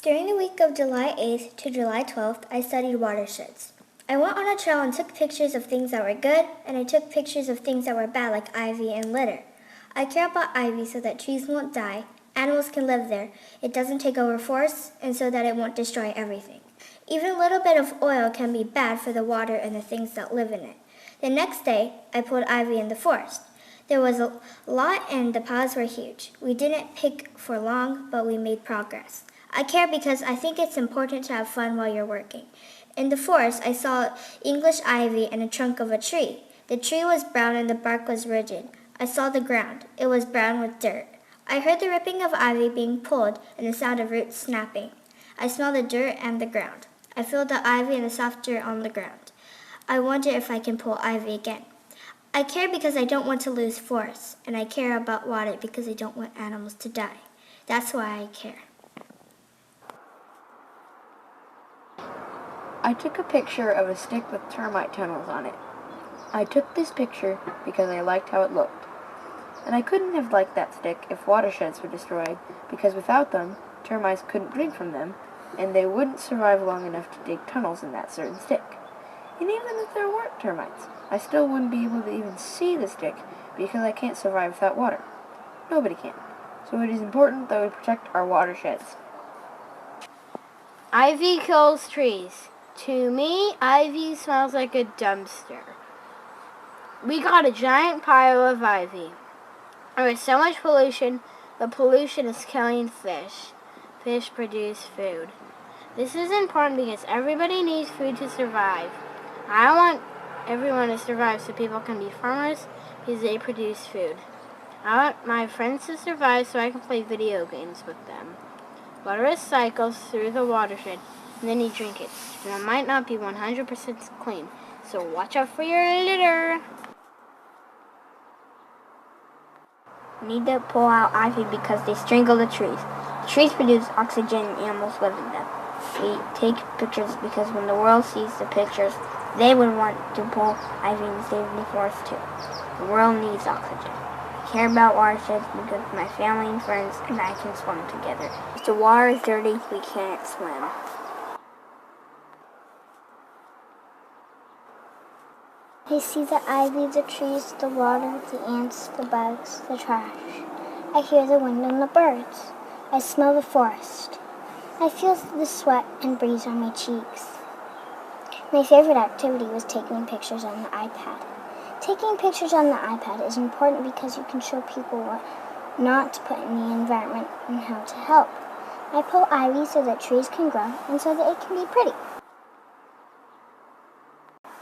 During the week of July 8th to July 12th, I studied watersheds. I went on a trail and took pictures of things that were good, and I took pictures of things that were bad, like ivy and litter. I care about ivy so that trees won't die, animals can live there, it doesn't take over forests, and so that it won't destroy everything. Even a little bit of oil can be bad for the water and the things that live in it. The next day, I pulled ivy in the forest. There was a lot and the piles were huge. We didn't pick for long, but we made progress. I care because I think it's important to have fun while you're working. In the forest, I saw English ivy and a trunk of a tree. The tree was brown and the bark was rigid. I saw the ground. It was brown with dirt. I heard the ripping of ivy being pulled and the sound of roots snapping. I smelled the dirt and the ground. I feel the ivy and the soft dirt on the ground. I wonder if I can pull ivy again. I care because I don't want to lose forests, and I care about water because I don't want animals to die. That's why I care. I took a picture of a stick with termite tunnels on it. I took this picture because I liked how it looked. And I couldn't have liked that stick if watersheds were destroyed, because without them, termites couldn't drink from them, and they wouldn't survive long enough to dig tunnels in that certain stick. And even if there weren't termites, I still wouldn't be able to even see the stick because I can't survive without water. Nobody can. So it is important that we protect our watersheds. Ivy kills trees. To me, ivy smells like a dumpster. We got a giant pile of ivy. There was so much pollution, the pollution is killing fish. Fish produce food. This is important because everybody needs food to survive. I want everyone to survive so people can be farmers because they produce food. I want my friends to survive so I can play video games with them. Water recycles through the watershed, and then you drink it. And it might not be 100% clean, so watch out for your litter. We need to pull out ivy because they strangle the trees. The trees produce oxygen and animals live in them. We take pictures because when the world sees the pictures, they would want to pull ivy and save the forest too. The world needs oxygen. I care about watersheds because my family and friends and I can swim together. If the water is dirty, we can't swim. I see the ivy, the trees, the water, the ants, the bugs, the trash. I hear the wind and the birds. I smell the forest. I feel the sweat and breeze on my cheeks. My favorite activity was taking pictures on the iPad. Taking pictures on the iPad is important because you can show people what not to put in the environment and how to help. I pull ivy so that trees can grow and so that it can be pretty.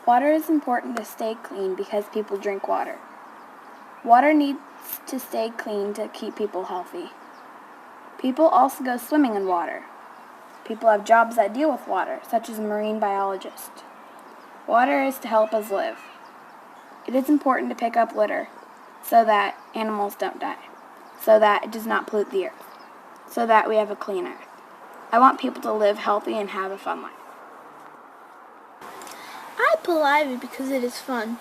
Water is important to stay clean because people drink water. Water needs to stay clean to keep people healthy. People also go swimming in water. People have jobs that deal with water, such as a marine biologist. Water is to help us live. It is important to pick up litter so that animals don't die, so that it does not pollute the earth, so that we have a clean earth. I want people to live healthy and have a fun life. I pull ivy because it is fun,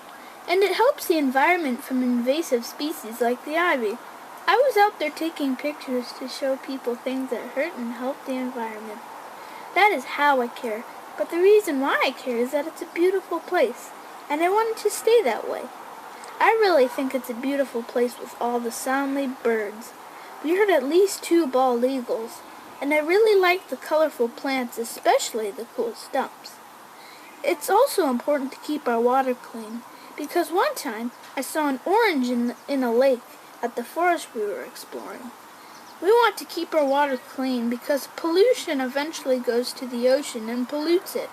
and it helps the environment from invasive species like the ivy. I was out there taking pictures to show people things that hurt and help the environment. That is how I care, but the reason why I care is that it's a beautiful place, and I want it to stay that way. I really think it's a beautiful place with all the soundly birds. We heard at least 2 bald eagles, and I really like the colorful plants, especially the cool stumps. It's also important to keep our water clean, because one time I saw an orange in a lake at the forest we were exploring. We want to keep our water clean because pollution eventually goes to the ocean and pollutes it.